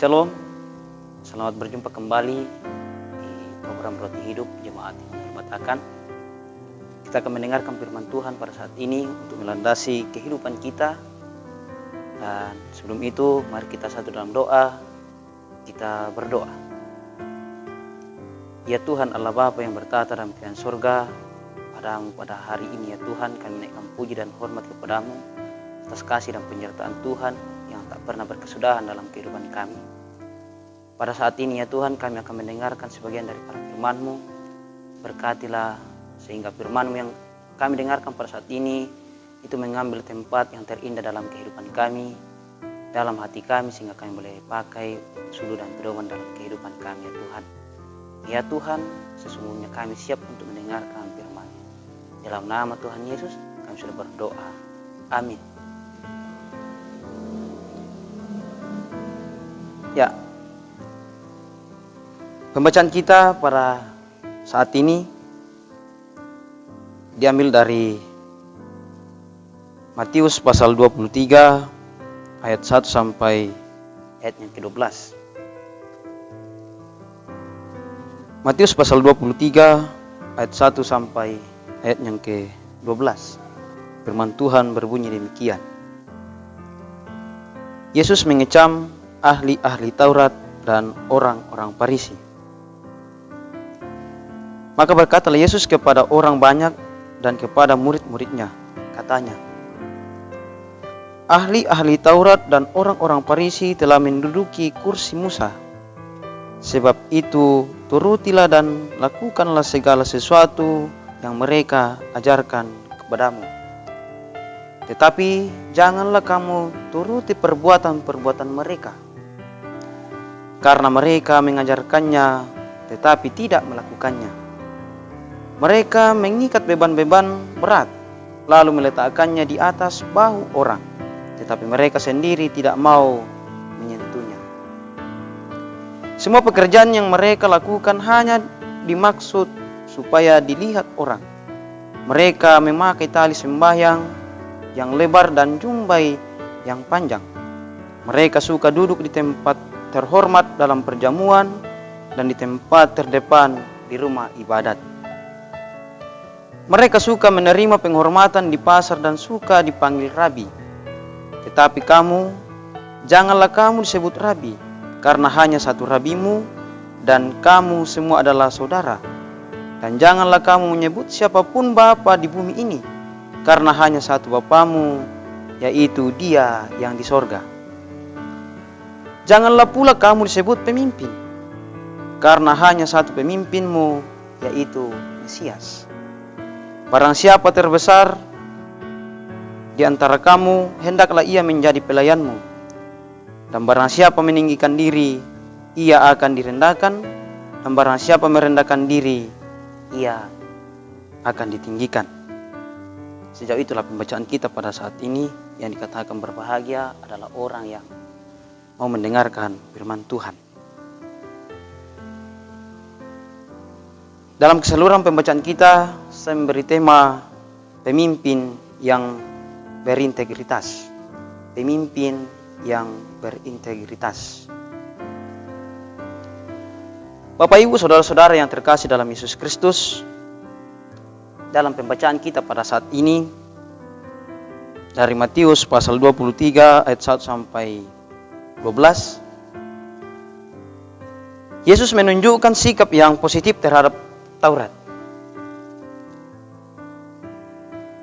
Shalom, selamat berjumpa kembali di program Roti Hidup Jemaat yang Diberkatakan. Kita akan mendengarkan firman Tuhan pada saat ini untuk melandasi kehidupan kita. Dan sebelum itu, mari kita satu dalam doa. Kita berdoa. Ya Tuhan Allah Bapa yang bertata dalam kerajaan surga, padamu pada hari ini ya Tuhan, kami naikkan puji dan hormat kepadamu atas kasih dan penyertaan Tuhan yang tak pernah berkesudahan dalam kehidupan kami. Pada saat ini ya Tuhan, kami akan mendengarkan sebagian dari para firman-Mu. Berkatilah sehingga firman-Mu yang kami dengarkan pada saat ini itu mengambil tempat yang terindah dalam kehidupan kami, dalam hati kami, sehingga kami boleh pakai suluh dan pedoman dalam kehidupan kami ya Tuhan. Ya Tuhan, sesungguhnya kami siap untuk mendengarkan firman-Mu. Dalam nama Tuhan Yesus kami sudah berdoa. Amin. Ya, pembacaan kita pada saat ini diambil dari Matius pasal 23 ayat 1 sampai ayat yang ke-12. Matius pasal 23 ayat 1 sampai ayat yang ke-12. Firman Tuhan berbunyi demikian. Yesus mengecam ahli-ahli Taurat dan orang-orang Farisi. Maka berkatalah Yesus kepada orang banyak dan kepada murid-muridnya, katanya, ahli-ahli Taurat dan orang-orang Farisi telah menduduki kursi Musa. Sebab itu turutilah dan lakukanlah segala sesuatu yang mereka ajarkan kepadamu. Tetapi janganlah kamu turuti perbuatan-perbuatan mereka, karena mereka mengajarkannya tetapi tidak melakukannya. Mereka mengikat beban-beban berat lalu meletakkannya di atas bahu orang, tetapi mereka sendiri tidak mau menyentuhnya. Semua pekerjaan yang mereka lakukan hanya dimaksud supaya dilihat orang. Mereka memakai tali sembahyang yang lebar dan jumbai yang panjang. Mereka suka duduk di tempat terhormat dalam perjamuan dan di tempat terdepan di rumah ibadat. Mereka suka menerima penghormatan di pasar dan suka dipanggil rabi. Tetapi kamu, janganlah kamu disebut rabi, karena hanya satu rabimu dan kamu semua adalah saudara. Dan janganlah kamu menyebut siapapun bapa di bumi ini, karena hanya satu bapamu, yaitu Dia yang di sorga. Janganlah pula kamu disebut pemimpin, karena hanya satu pemimpinmu, yaitu Mesias. Barang siapa terbesar di antara kamu, hendaklah ia menjadi pelayanmu. Dan barang siapa meninggikan diri, ia akan direndahkan. Dan barang siapa merendahkan diri, ia akan ditinggikan. Sejauh itulah pembacaan kita pada saat ini. Yang dikatakan berbahagia adalah orang yang mau mendengarkan firman Tuhan. Dalam keseluruhan pembacaan kita, saya memberi tema pemimpin yang berintegritas. Pemimpin yang berintegritas. Bapak Ibu Saudara-saudara yang terkasih dalam Yesus Kristus, dalam pembacaan kita pada saat ini dari Matius pasal 23 ayat 1 sampai 12, Yesus menunjukkan sikap yang positif terhadap Taurat.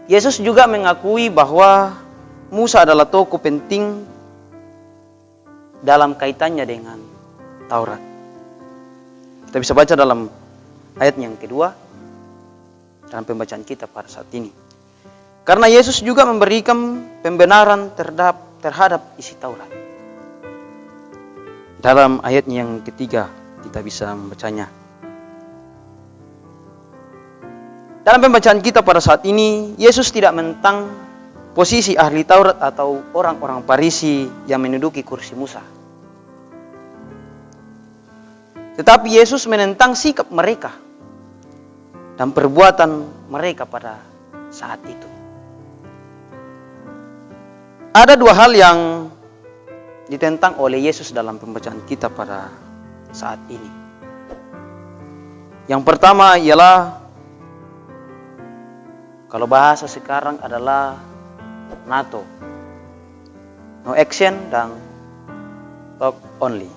Yesus juga mengakui bahwa Musa adalah tokoh penting dalam kaitannya dengan Taurat. Kita bisa baca dalam ayat yang kedua dalam pembacaan kita pada saat ini. Karena Yesus juga memberikan pembenaran terhadap isi Taurat. Dalam ayat yang ketiga kita bisa membacanya. Dalam pembacaan kita pada saat ini, Yesus tidak menentang posisi ahli Taurat atau orang-orang Farisi yang menduduki kursi Musa. Tetapi Yesus menentang sikap mereka dan perbuatan mereka pada saat itu. Ada dua hal yang ditentang oleh Yesus dalam pembacaan kita pada saat ini. Yang pertama ialah, kalau bahasa sekarang adalah NATO. No action dan talk only.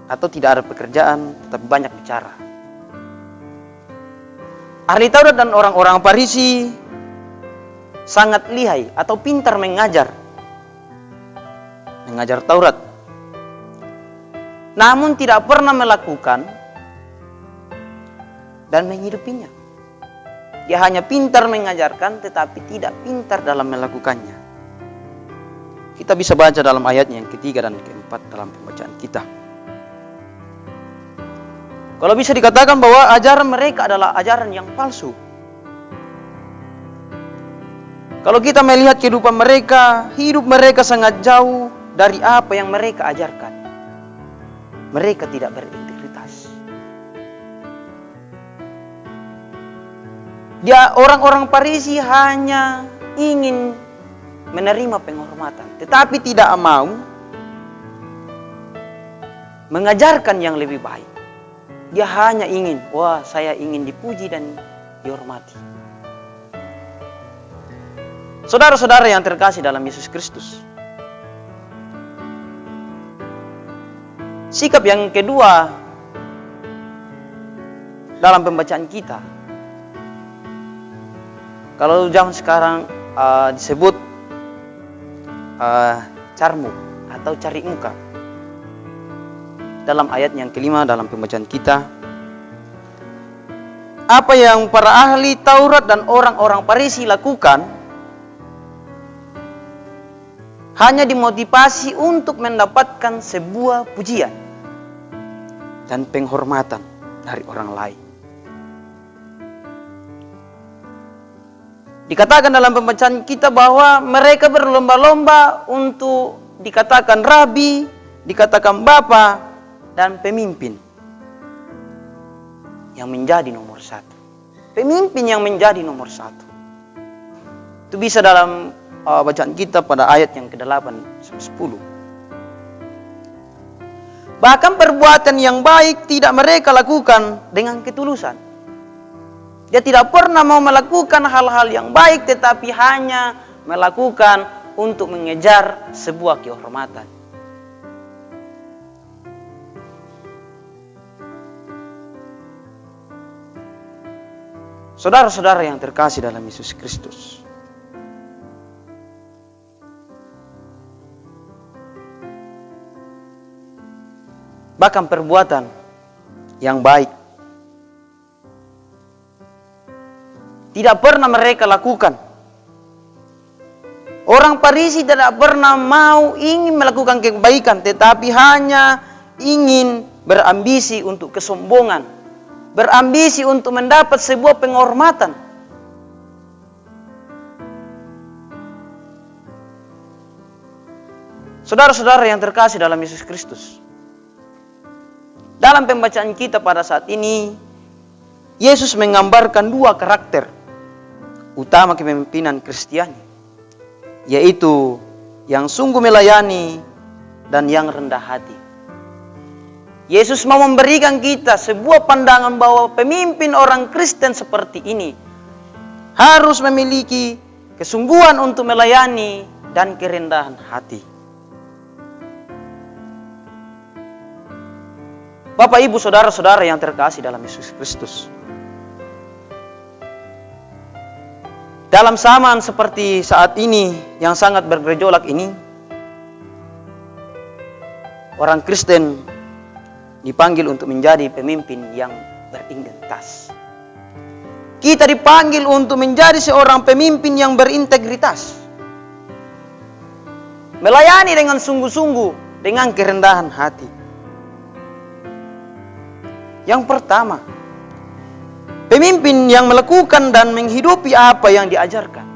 Atau tidak ada pekerjaan tetapi banyak bicara. Ahli Taurat dan orang-orang Farisi sangat lihai atau pintar mengajar Taurat, namun tidak pernah melakukan dan menghidupinya. Dia hanya pintar mengajarkan tetapi tidak pintar dalam melakukannya. Kita bisa baca dalam ayatnya yang ketiga dan keempat dalam pembacaan kita. Kalau bisa dikatakan bahwa ajaran mereka adalah ajaran yang palsu. Kalau kita melihat kehidupan mereka, hidup mereka sangat jauh dari apa yang mereka ajarkan. Mereka tidak berintegritas. Orang-orang Farisi hanya ingin menerima penghormatan, tetapi tidak mau mengajarkan yang lebih baik. Dia hanya ingin, saya ingin dipuji dan dihormati. Saudara-saudara yang terkasih dalam Yesus Kristus, sikap yang kedua dalam pembacaan kita, kalau zaman sekarang disebut carmu atau cari muka. Dalam ayat yang kelima dalam pembacaan kita, apa yang para ahli Taurat dan orang-orang Farisi lakukan hanya dimotivasi untuk mendapatkan sebuah pujian dan penghormatan dari orang lain. Dikatakan dalam pembacaan kita bahwa mereka berlomba-lomba untuk dikatakan rabi, dikatakan bapa, dan pemimpin yang menjadi nomor satu. Pemimpin yang menjadi nomor satu. Itu bisa dalam bacaan kita pada ayat yang ke-8 sampai 10. Bahkan perbuatan yang baik tidak mereka lakukan dengan ketulusan. Dia tidak pernah mau melakukan hal-hal yang baik, tetapi hanya melakukan untuk mengejar sebuah kehormatan. Saudara-saudara yang terkasih dalam Yesus Kristus, bahkan perbuatan yang baik tidak pernah mereka lakukan. Orang Farisi tidak pernah ingin melakukan kebaikan, tetapi hanya ingin berambisi untuk kesombongan, berambisi untuk mendapat sebuah penghormatan. Saudara-saudara yang terkasih dalam Yesus Kristus, dalam pembacaan kita pada saat ini, Yesus menggambarkan dua karakter utama kepemimpinan Kristiani, yaitu yang sungguh melayani dan yang rendah hati. Yesus mau memberikan kita sebuah pandangan bahwa pemimpin orang Kristen seperti ini harus memiliki kesungguhan untuk melayani dan kerendahan hati. Bapak, Ibu, saudara-saudara yang terkasih dalam Yesus Kristus, dalam zaman seperti saat ini yang sangat bergejolak ini, orang Kristen dipanggil untuk menjadi pemimpin yang berintegritas. Kita dipanggil untuk menjadi seorang pemimpin yang berintegritas. Melayani dengan sungguh-sungguh, dengan kerendahan hati. Yang pertama, pemimpin yang melakukan dan menghidupi apa yang diajarkan.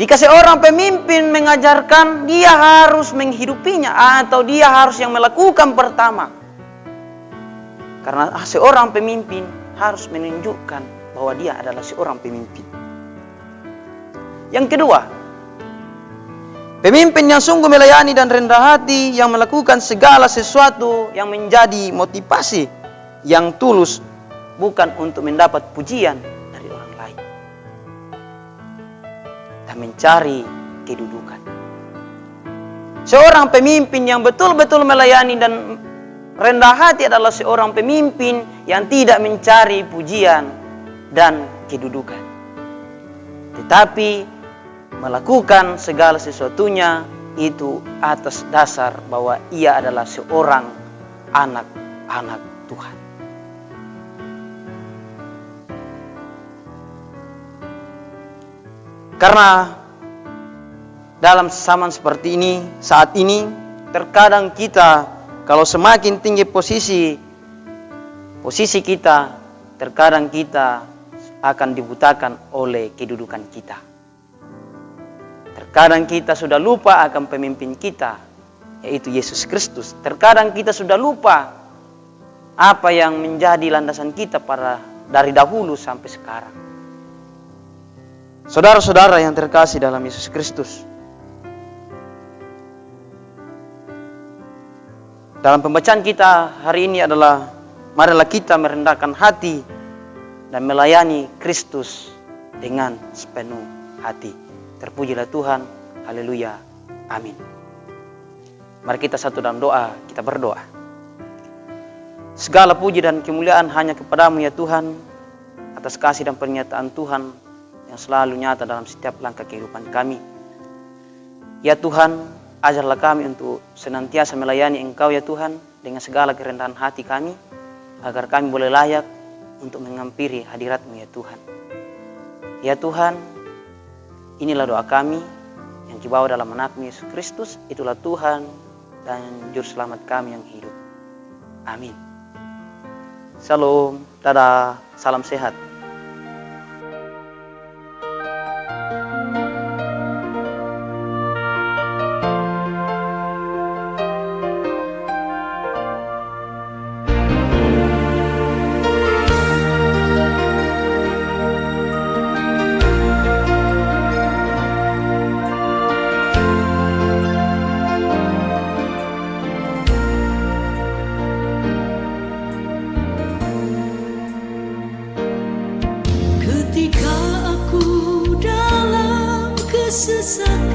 Jika seorang pemimpin mengajarkan, dia harus menghidupinya atau dia harus yang melakukan pertama. Karena seorang pemimpin harus menunjukkan bahwa dia adalah seorang pemimpin. Yang kedua, Pemimpin yang sungguh melayani dan rendah hati, yang melakukan segala sesuatu yang menjadi motivasi yang tulus, bukan untuk mendapat pujian dari orang lain, dan mencari kedudukan. Seorang pemimpin yang betul-betul melayani dan rendah hati adalah seorang pemimpin yang tidak mencari pujian dan kedudukan, tetapi melakukan segala sesuatunya itu atas dasar bahwa ia adalah seorang anak-anak Tuhan. Karena dalam zaman seperti ini, saat ini, terkadang kita kalau semakin tinggi posisi kita, terkadang kita akan dibutakan oleh kedudukan kita. Terkadang kita sudah lupa akan pemimpin kita, yaitu Yesus Kristus. Terkadang kita sudah lupa apa yang menjadi landasan kita dari dahulu sampai sekarang. Saudara-saudara yang terkasih dalam Yesus Kristus, dalam pembacaan kita hari ini adalah, marilah kita merendahkan hati dan melayani Kristus dengan sepenuh hati. Terpujilah Tuhan, haleluya, amin. Mari kita satu dalam doa, kita berdoa. Segala puji dan kemuliaan hanya kepadamu ya Tuhan, atas kasih dan pernyataan Tuhan yang selalu nyata dalam setiap langkah kehidupan kami. Ya Tuhan, ajarlah kami untuk senantiasa melayani Engkau ya Tuhan, dengan segala kerendahan hati kami, agar kami boleh layak untuk menghampiri hadirat-Mu ya Tuhan. Ya Tuhan, inilah doa kami yang dibawa dalam anak-Mu Yesus Kristus. Itulah Tuhan dan Juru Selamat kami yang hidup. Amin. Shalom, dadah, salam sehat. Ketika aku dalam kesesatan,